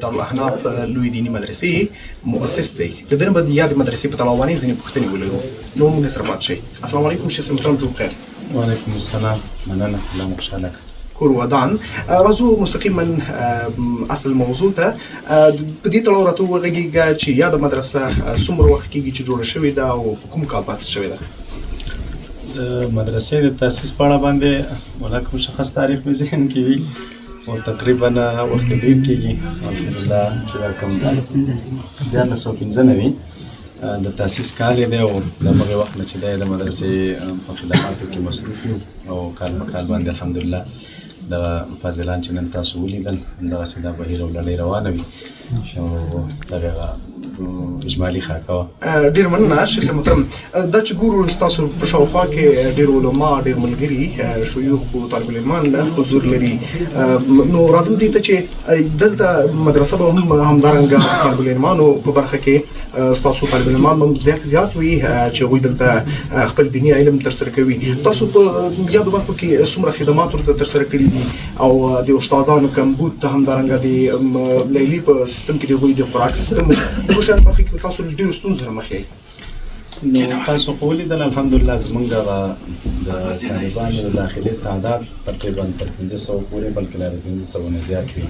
دارالاحناف لوی دینی مدرسې مؤسس دی. د دې بعد یاد مدرسې په تړاو باندې ځینې پوښتنې ولرو. نو موږ سره پات شي. السلام علیکم شیخ محترم، جوړ خیر. وعلیکم السلام، مننه، الله خوشحاله کور ودان. راځو مستقیما اصل موضوع ته. په دې تړاو راته وغږیږه چې یاد مدرسه څومره وخت کېږي چې جوړه شوې ده او کوم کال تاسیس شوې ده؟ د مدرسې د تاسیس په اړه باندې ولکه مشخص تاریخ مې ذهن کې وي او تقریبا وخت ډېر کېږي الحمدلله چې دا کوم 1995 د تاسیس کال دی او د هغې وخت نه چې دی د مدرسې په خدماتو کې مصروف یو او کال په کال باندې الحمدلله د فاضلان چې نن تاسو ولیدل همدغسې دا بهیر او لړۍ روانه وي او د هغه اجمالي خاکه وه. ډېر مننه شیخ محترم. دا چې ګورو ستاسو په شاوخوا کې ډېر علما، ډېر ملګري، شیوخ او طالب العلمان حضور لري. نو راځم دې ته چې دلته مدرسه به هم همدارنګه طالب العلمانو په برخه کې ستاسو طالب العلمان هم زیات وي چې هغوی دلته خپل دیني علم ترسره کوي. تاسو په یادو برخو کې څومره خدمات ورته ترسره کړي دي او د استادانو کمبود ته همدارنګه د لیلي په سیستم کې د هغوی د خوراک سیستم شان برخې کې تاسو ډېرو ستونزو سره مخ یې؟ نو تاسو خو ولیدل الحمدلله زمونږ د طالبانو د داخلي تعداد تقریبا تر 1500 پورې بلکې لا د 1500 نه زیات وي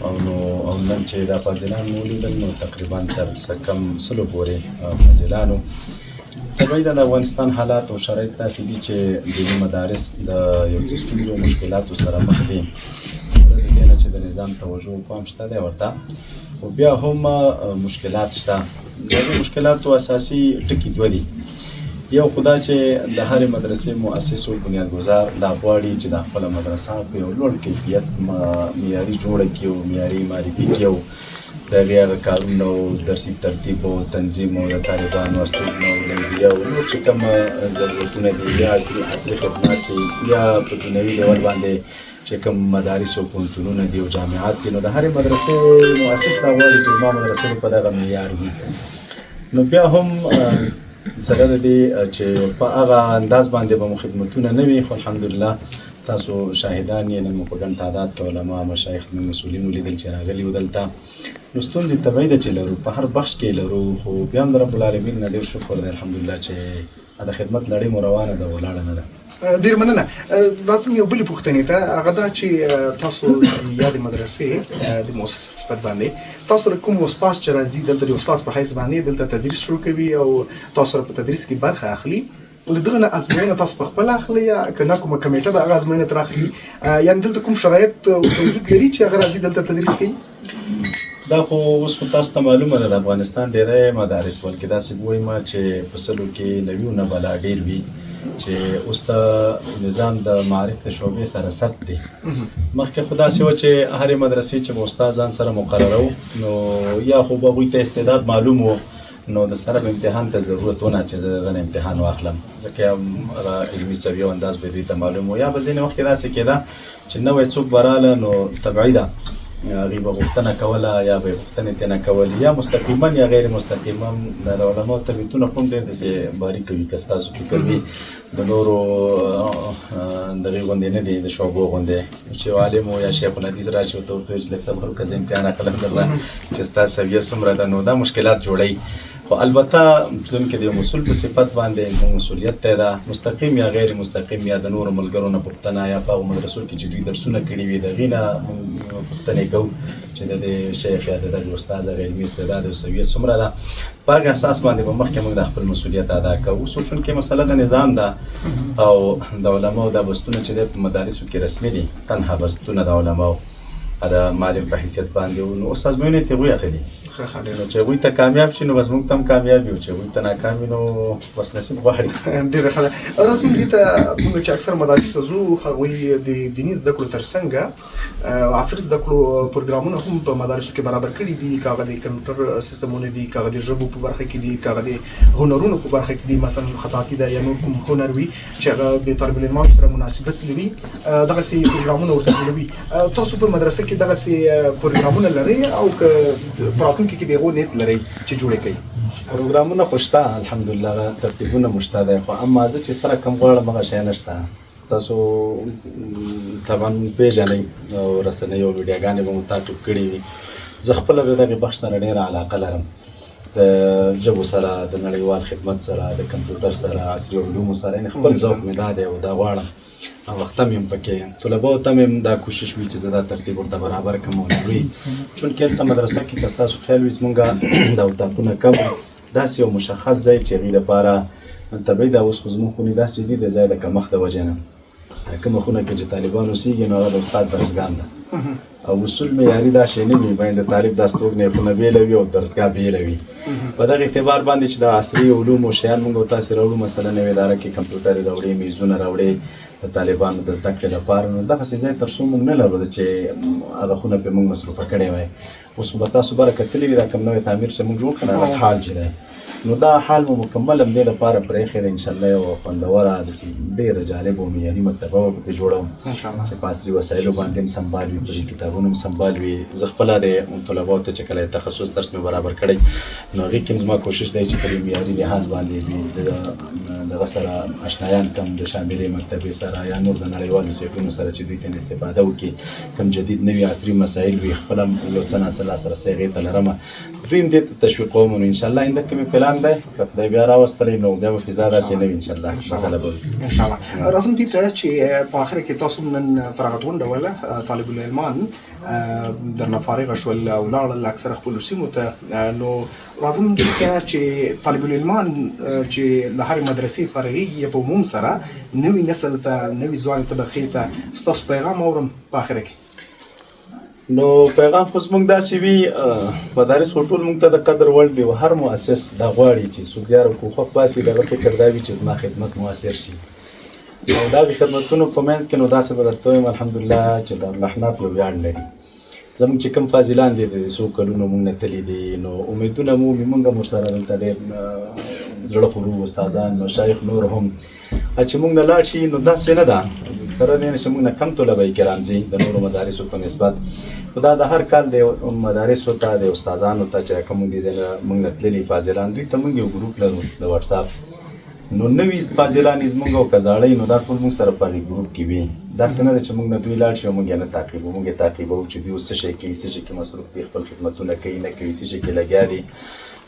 او نن چې دا فاضلان مو ولیدل نو تقریبا تر څه کم 100 پورې فاضلانو. طبیعي ده د افغانستان حالات او شرایط داسې دي چې دیني مدارس د یو څه ستونزو او مشکلاتو سره مخ دي سره د دې نه چې د نظام توجه او پام شته دی ورته خو بیا هم مشکلات شته. د دې مشکلاتو اساسي ټکي دوه دي. یو خو دا چې د هرې مدرسې مؤسس او بنیادګذار دا غواړي چې د خپله مدرسه په یو لوړ کیفیت معیاري جوړه کړي او معیاري معرفي کړي او د هغې هغه کارونه او درسي ترتیب او تنظیم او د طالبانو استوګنه او لیلیه او نور چې کوم ضرورتونه دي یا عصري خدمات دي یا په دنیوي ډول باندې چې کوم مدارس او پوهنتونونه دي او جامعات دي نو د هرې مدرسې مؤسس دا غواړي چې زما مدرسې په دغه معیار وي. نو بیا هم سره د دې چې په هغه انداز باندې به مو خدمتونه نه وي خو الحمدلله تاسو شاهدان یې نن مو په ګڼ تعداد کې علما، مشایخ، زموږ مسؤلین ولیدل چې راغلي وو دلته. نو ستونزې طبیعي ده چې لرو، په هر بخش کې لرو، خو بیا هم د رب العالمین نه ډېر شکر دی الحمدلله چې د خدمت لړۍ مو روانه ده، ولاړه نه ده. ډېر مننه. راځم یو بلې پوښتنې ته. هغه دا چې تاسو یادې مدرسې د مؤسس په صفت باندې تاسو سره کوم استاد چې راځي دلته د استاد په حیث باندې دلته تدریس شروع کوي او تاسو سره په تدریس کې برخه اخلي، له دغه نه ازموینه تاسو په خپله اخلي یا که نه کومه کمیټه د هغه ازموینه تر اخلي؟ یعنې دلته کوم شرایط وجود لري چې هغه راځي دلته تدریس کوي؟ دا خو اوس خو تاسو ته معلومه ده د افغانستان ډېری مدارس بلکې داسې ووایم چې په سلو کې له 20 نه بلا ډېر وي چې اوس د نظام د معارف د شعبې سره ست دی. مخکې خو داسې وه چې هرې مدرسې چې به استاد ځان سره مقررو نو یا خو به هغوی ته استعداد معلوم و نو د سره به امتحان ته ضرورت ونه چې زه دغه نه امتحان واخلم ځکه هغه علمي سویه او انداز به دوی ته معلوم و. یا به ځینې وخت کې داسې کېده چې نوی څوک به راله نو طبیعي ده هغې به غوښتنه کوله یا به یې غوښتنې ترېنه کولې یا مستقیما یا غیر مستقیما. د علماو تربیتونه خو هم ډېر داسې باریکه وي که ستاسو فکر وي د نورو دغې غوندې نه دي د شعبو غوندې چې یو عالم و یا شیخ الحدیث راشي ورته ووایي چې لږ صبر وکړه زه امتحان اخلم درله چې ستا سویه څومره ده نو دا مشکلات جوړوي. خو البته زموږ کې د یو مسؤل په صفت باندې زموږ مسؤلیت دی ده مستقیم یا غیر مستقیم یا د نورو ملګرو نه پوښتنه یا په هغو مدرسو کې چې دوی درسونه کړي وي د هغې نه پوښتنې کوو چې د دې شیخ یا د دغې استاد د علمي استعداد او سویه څومره ده. په هغې اساس باندې به مخکې موږ د خپل مسؤلیت ادا کوو. اوس چونکې مسله د نظام ده او د علماو دا بستونه چې دی په مدارسو کې رسمي دي تنها بستونه د علماو د معلم په حیثیت باندې و نو اوس ازموینې ترې هغوی اخلي نو چې هغوی ته کامیاب شي نو بس موږ ته هم کامیاب یو چې هغوی ته ناکام وي نو بس نصیب غواړي. ډېره ښه ده. راځم دې ته موږ چې اکثر مدارس ته ځو هغوی د دیني زده کړو تر څنګه عصري زده کړو پروګرامونه هم په مدارسو کې برابر کړي دي، که هغه د کمپیوټر سیستمونه دي، که هغه د ژبو په برخه کې دي، که هغه د هنرونو په برخه کې دي، مثلا خطاطي ده یا نور کوم هنر وي چې هغه د طالب العلمانو سره مناسبت لري دغسې پروګرامونه ورته جوړوي. تاسو په مدرسه کې دغسې پروګرامونه لرئ او که په راتلونکي کې د هغو نیت لرئ چې جوړې کړئ؟ پروګرامونه خو شته الحمدلله، ترتیبونه مو شته دی، خو اما زه چې سره کوم غواړم هغه شی نه شته. تاسو طبعا پیژنئ او رسنۍ او ویډیوګانې به مو تعقیب کړي وي زه خپله د دغې بخش سره ډېره علاقه لرم، د ژبو سره، د نړیوال خدمت سره، د کمپیوټر سره، عصري علومو سره، یعنې خپل ذوق مې دا دی او دا غواړم او وخته مې هم پکې طلباو ته مې دا کوشش وي چې زه دا ترتیب ورته برابر کړم او لوی چونکې هلته مدرسه کې که ستاسو خیال وي زمونږ دا اتاقونه کم داسې یو مشخص ځای چې هغوی لپاره طبیعي ده. اوس خو زموږ خونې داسې دي د ځای د کمښت د وجې نه کومه خونه کې چې طالبان اوسېږي نو هغه د استاد درسګاه ده او اصول معیاري دا شی نه وي، باید د طالب دا ستوګنې خونه بېله وي او درسګاه بېله وي. په دغه اعتبار باندې چې د عصري علومو شیان موږ او تاسې راوړو، مثلا نوې اداره کې کمپیوټر یې راوړې، میزونه راوړې د طالبانو د زده کړې لپاره، نو دغسې ځای تر څو موږ نه لرو چې هغه خونه پرې موږ مصروفه کړې وای. اوس به تاسو بره کتلي وي دا کوم نوی تعمیر چې موږ جوړ کړی هغه حال چې دی، نو دا حال مو مکمل هم دې لپاره پرېښی دی انشاءالله یو خوندوره داسې ډېره جالبه او معیاري مکتبه به پکې جوړوم چې په عصري وسایلو باندې هم سمبال وي، پرې کتابونه هم سمبال وي. زه خپله د طلباو ته چې کله تخصص درس مې برابر کړی نو هغې کې هم زما کوشش دی چې په دې معیاري لحاظ باندې دغه سره اشنایان کم د شاملې مکتبې سره یا نور د نړیوالو سیټونو سره چې دوی ته استفاده وکړي، کوم جدید نوي عصري مسایل وي، خپله یو څه ناڅه لاسرسی هغې ته لرمه، دوی هم دې ته تشویقوم. نو انشاءالله آینده کې مې پلان دی که خدای بیا راوستلی نو بیا به فضا داسې نه وي انشاءالله بدله به وي انشاءالله. راځم دې ته چې په آخر کې تاسو نن فراغت غونډوله، طالب العلمان درنه فارغه شول او لاړل اکثره خپلو سیمو ته، نو راځم دې ته چې طالب العلمان چې له هرې مدرسې فارغېږي په عموم سره نوي نسل ته، نوي ځوانې طبقې ته ستاسو پیغام اورم په آخره کې. نو پیغام خو زموږ داسې وي، مدارس خو ټول موږ ته د قدر وړ دي او هر مؤسس دا غواړي چې څوک زیار او کوښښ باسي، دغه فکر دا وي چې زما خدمت مؤثر شي او د هغې خدمتونو په منځ کې نو داسې به درته وایم الحمدلله چې دارالحناف یو ویاړ لري. زموږ چې کوم فاضلان دي د څو کلونو موږ نه تللي دي نو امیدونه مو موږ هم ورسره دلته ډېر زړه خورو، استادان، مشایخ نور هم چې موږ نه لاړ شي نو داسې نه ده سره دې نه چې موږ نه کم طلبه کرام ځي د نورو مدارسو په نسبت، خو دا د هر کال د مدارسو ته د استادانو ته چې کوم دي ځای نه موږ نه تللي فاضلان دوی ته موږ یو ګروپ لرو د واتساپ، نو نوي فاضلان یې زموږ او که زاړه نو دا ټول موږ سره په هغې ګروپ کې وي. داسې نه ده چې موږ نه دوی لاړ شي او موږ یې نه تعقیبو، موږ یې تعقیبوو چې دوی اوس څه شی کوي، څه شي کې مصروف دي، خپل خدمتونه کوي نه کوي، څه شي کې لګیا دي.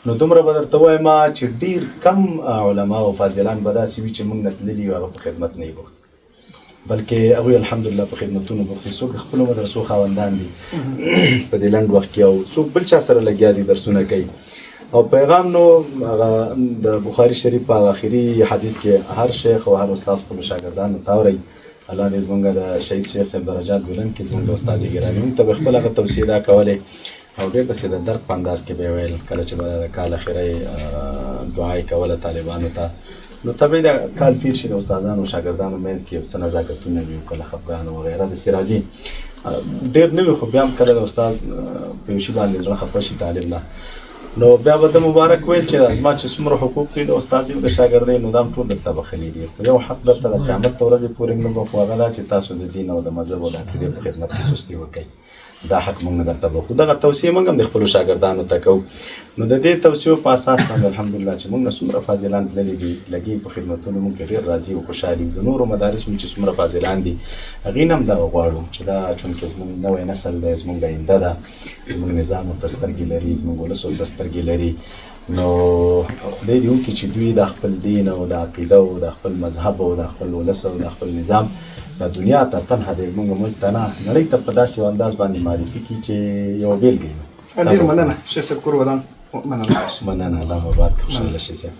نو دومره به درته وایم چې ډېر کم علما او فاضلان به داسې وي چې موږ نه تللي وي هغه په خدمت نه وي بوخت، بلکې هغوی الحمدلله په خدمتونو بوخت دي. څوک د خپلو مدرسو خاوندان دي په دې لنډ وخت کې او څوک بل چا سره لګیا دي درسونه کوي. او پیغام نو هغه د بخاري شریف په آخري حدیث کې هر شیخ او هر استاد خپلو شاګردانو ته اورئ، الله دې زموږ د شهید شیخ صاحب درجات بلند کړي، زموږ د استاد ګراني موږ ته به خپله هغه توصیې دا کولې او ډېر داسې د درد په انداز کې به یې ویل کله چې به د کال اخرۍ دعا یې کوله طالبانو ته، نو طبیعي ده کال تېر شي د استادانو او شاګردانو منځ کې یو څه نزاکتونه وي او کله خفګان وغیره داسې راځي، ډېر نه وي خو بیا هم کله د استاد په یو شي باندې زړه خفه شي طالب نه، نو بیا به د مبارک ویل چې زما چې څومره حقوق دي د استادۍ او د شاګردۍ نو دا هم ټول درته بخښلي دي، خو یو حق درته د قیامت په ورځې پورې نه به خو هغه دا چې تاسو د دین او د مذهب او د عقیدې په خدمت کې سستي وکړئ، دا حق موږ نه درته بخښو. دغه توصیې موږ هم د خپلو شاګردانو ته کوو. نو د دې توصیو په اساس باندې الحمدلله چې موږ نه څومره فاضلان تللي دي لګي په خدمتونو موږ کې ډېر راضي او خوشحالي د نورو مدارسو چې څومره فاضلان دي هغوی نه هم دغه غواړو چې دا چونکې زموږ نوی نسل دی، زموږ آینده ده، زموږ نظام ورته سترګې لري، زموږ ولس ورته سترګې لري، نو خدای دې وکړي چې دوی د خپل دین او د عقیده او د خپل مذهب او د خپل ولس او د خپل نظام د دنیا ته تنها د زموږ ملک ته نه نړۍ ته په داسې انداز باندې معرفي کړي چې یوه بېلګه وي. ډېر مننه شیخ صاحب، کور ودان مننه. الله مبارک، خوشحاله شي صاحب.